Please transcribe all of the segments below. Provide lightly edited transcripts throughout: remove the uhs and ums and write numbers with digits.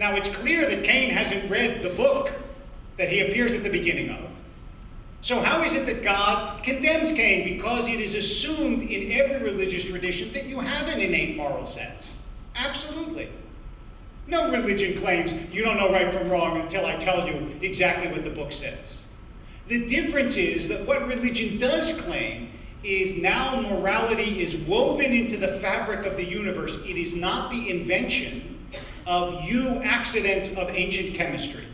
Now, it's clear that Cain hasn't read the book that he appears at the beginning of. So how is it that God condemns Cain? Because it is assumed in every religious tradition that you have an innate moral sense. Absolutely. No religion claims you don't know right from wrong until I tell you exactly what the book says. The difference is that what religion does claim is now morality is woven into the fabric of the universe. It is not the invention of accidents of ancient chemistry.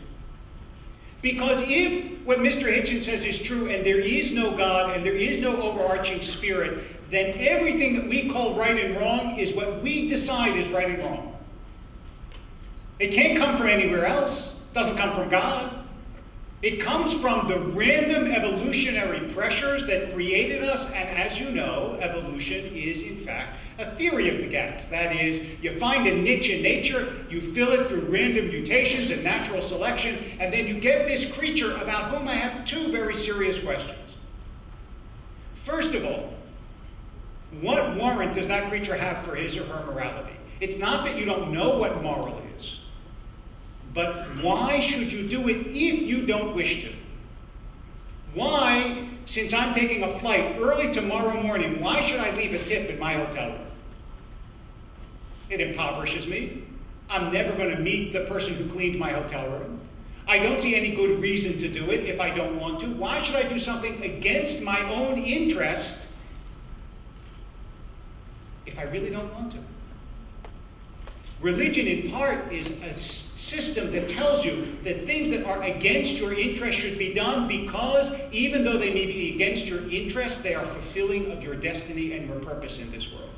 Because if what Mr. Hitchens says is true and there is no God and there is no overarching spirit, then everything that we call right and wrong is what we decide is right and wrong. It can't come from anywhere else. It doesn't come from God. It comes from the random evolutionary pressures that created us, and as you know, evolution is in fact a theory of the gaps. That is, you find a niche in nature, you fill it through random mutations and natural selection, and then you get this creature about whom I have two very serious questions. First of all, what warrant does that creature have for his or her morality? It's not that you don't know what moral is, but why should you do it if you don't wish to? Why, since I'm taking a flight early tomorrow morning, why should I leave a tip in my hotel room? It impoverishes me. I'm never going to meet the person who cleaned my hotel room. I don't see any good reason to do it if I don't want to. Why should I do something against my own interest if I really don't want to? Religion, in part, is a system that tells you that things that are against your interest should be done because, even though they may be against your interest, they are fulfilling of your destiny and your purpose in this world.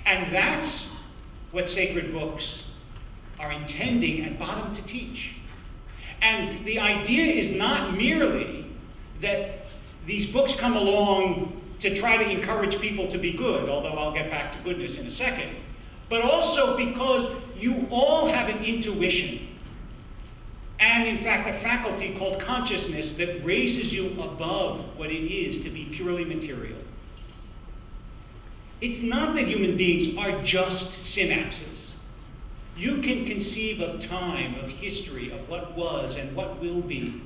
And that's what sacred books are intending at bottom to teach. And the idea is not merely that these books come along to try to encourage people to be good, although I'll get back to goodness in a second, but also because you all have an intuition, and in fact a faculty called consciousness that raises you above what it is to be purely material. It's not that human beings are just synapses. You can conceive of time, of history, of what was and what will be.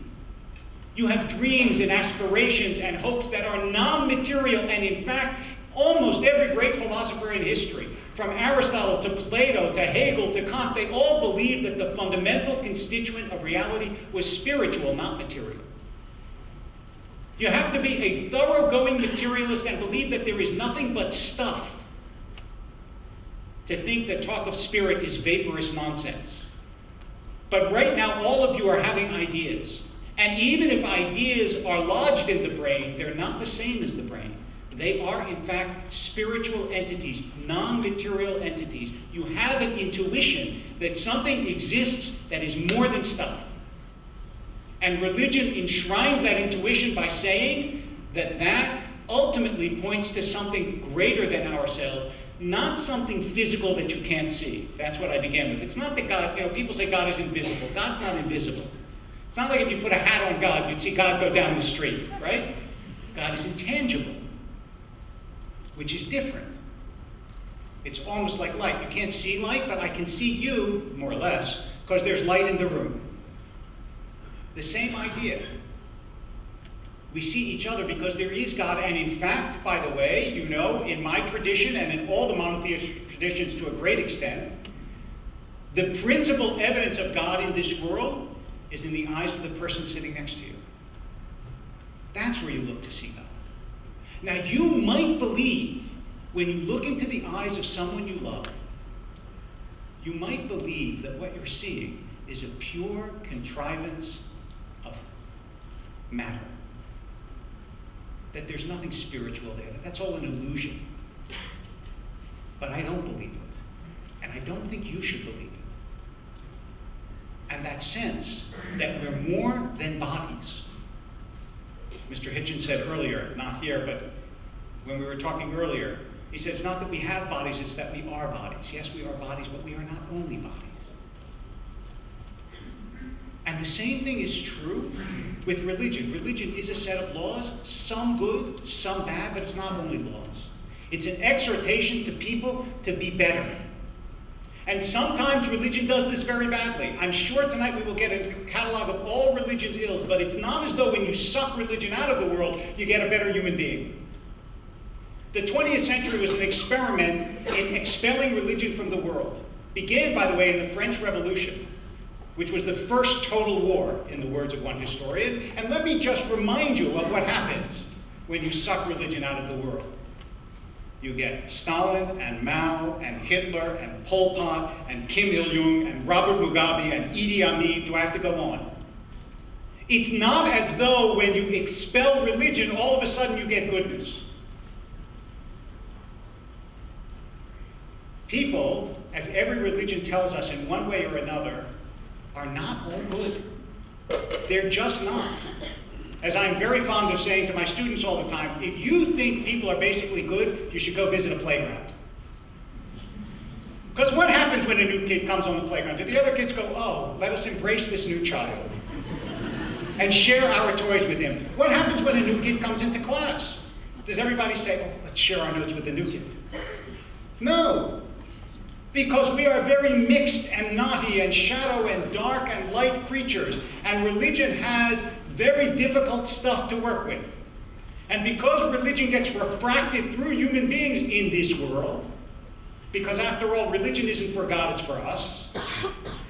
You have dreams and aspirations and hopes that are non-material, and in fact, almost every great philosopher in history, from Aristotle to Plato to Hegel to Kant, they all believed that the fundamental constituent of reality was spiritual, not material. You have to be a thoroughgoing materialist and believe that there is nothing but stuff to think that talk of spirit is vaporous nonsense. But right now, all of you are having ideas. And even if ideas are lodged in the brain, they're not the same as the brain. They are, in fact, spiritual entities, non-material entities. You have an intuition that something exists that is more than stuff. And religion enshrines that intuition by saying that that ultimately points to something greater than ourselves, not something physical that you can't see. That's what I began with. It's not that God, people say God is invisible. God's not invisible. It's not like if you put a hat on God, you'd see God go down the street, right? God is intangible, which is different. It's almost like light. You can't see light, but I can see you, more or less, because there's light in the room. The same idea. We see each other because there is God, and in fact, by the way, you know, in my tradition and in all the monotheistic traditions to a great extent, the principal evidence of God in this world is in the eyes of the person sitting next to you. That's where you look to see God. Now, you might believe, when you look into the eyes of someone you love, you might believe that what you're seeing is a pure contrivance of matter. That there's nothing spiritual there, that that's all an illusion. But I don't believe it. And I don't think you should believe it. And that sense that we're more than bodies. Mr. Hitchens said earlier, not here, but when we were talking earlier, he said it's not that we have bodies, it's that we are bodies. Yes, we are bodies, but we are not only bodies. And the same thing is true with religion. Religion is a set of laws, some good, some bad, but it's not only laws. It's an exhortation to people to be better. And sometimes religion does this very badly. I'm sure tonight we will get a catalog of all religion's ills, but it's not as though when you suck religion out of the world, you get a better human being. The 20th century was an experiment in expelling religion from the world. Began, by the way, in the French Revolution, which was the first total war, in the words of one historian. And let me just remind you of what happens when you suck religion out of the world. You get Stalin and Mao and Hitler and Pol Pot and Kim Il-jung and Robert Mugabe and Idi Amin. Do I have to go on? It's not as though when you expel religion, all of a sudden you get goodness. People, as every religion tells us in one way or another, are not all good. They're just not. As I'm very fond of saying to my students all the time, if you think people are basically good, you should go visit a playground. Because what happens when a new kid comes on the playground? Do the other kids go, oh, let us embrace this new child and share our toys with him? What happens when a new kid comes into class? Does everybody say, oh, let's share our notes with the new kid? No. Because we are very mixed and knotty and shadow and dark and light creatures. And religion has very difficult stuff to work with. And because religion gets refracted through human beings in this world, because after all, religion isn't for God, it's for us,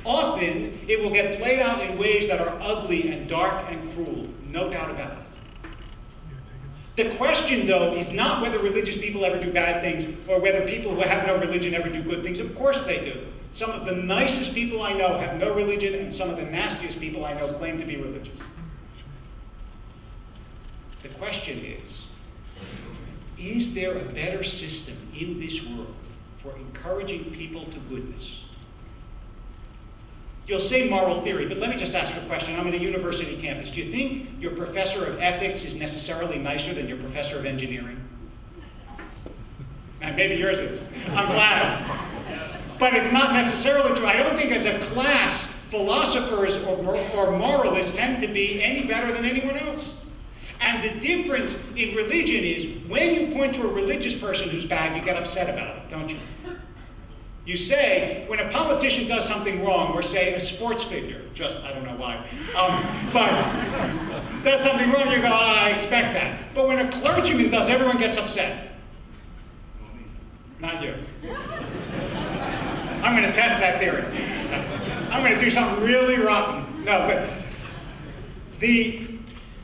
often it will get played out in ways that are ugly and dark and cruel. No doubt about it. The question, though, is not whether religious people ever do bad things or whether people who have no religion ever do good things. Of course they do. Some of the nicest people I know have no religion, and some of the nastiest people I know claim to be religious. The question is there a better system in this world for encouraging people to goodness? You'll say moral theory, but let me just ask a question. I'm on a university campus. Do you think your professor of ethics is necessarily nicer than your professor of engineering? Now, maybe yours is. I'm glad. But it's not necessarily true. I don't think as a class, philosophers or moralists tend to be any better than anyone else. And the difference in religion is when you point to a religious person who's bad, you get upset about it, don't you? You say, when a politician does something wrong, or say a sports figure, just, I don't know why, but does something wrong, you go, I expect that. But when a clergyman does, everyone gets upset. Not you. I'm going to test that theory. I'm going to do something really rotten. No,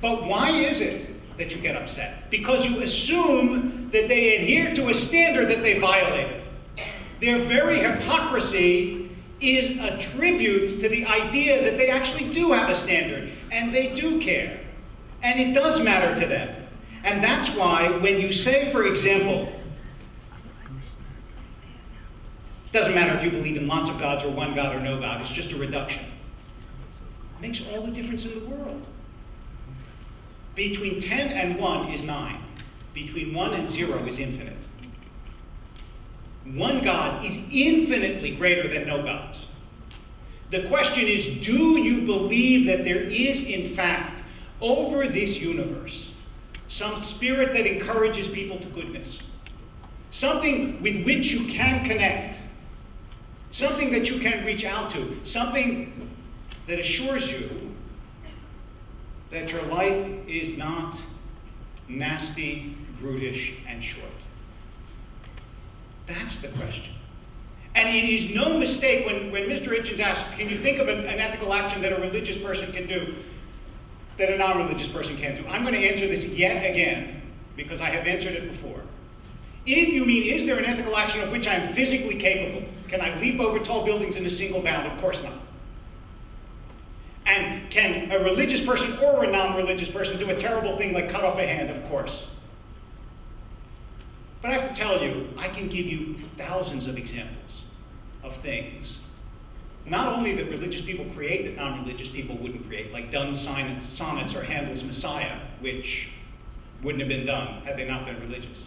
but why is it that you get upset? Because you assume that they adhere to a standard that they violated. Their very hypocrisy is a tribute to the idea that they actually do have a standard, and they do care, and it does matter to them. And that's why when you say, for example, it doesn't matter if you believe in lots of gods or one God or no God, it's just a reduction. It makes all the difference in the world. Between 10 and 1 is 9. Between 1 and 0 is infinite. One God is infinitely greater than no gods. The question is, do you believe that there is, in fact, over this universe, some spirit that encourages people to goodness? Something with which you can connect. Something that you can reach out to. Something that assures you that your life is not nasty, brutish, and short. That's the question. And it is no mistake when Mr. Hitchens asks, can you think of an ethical action that a religious person can do that a non-religious person can't do? I'm going to answer this yet again, because I have answered it before. If you mean, is there an ethical action of which I am physically capable? Can I leap over tall buildings in a single bound? Of course not. And can a religious person or a non-religious person do a terrible thing like cut off a hand? Of course. But I have to tell you, I can give you thousands of examples of things, not only that religious people create that non-religious people wouldn't create, like Donne's sonnets or Handel's Messiah, which wouldn't have been done had they not been religious.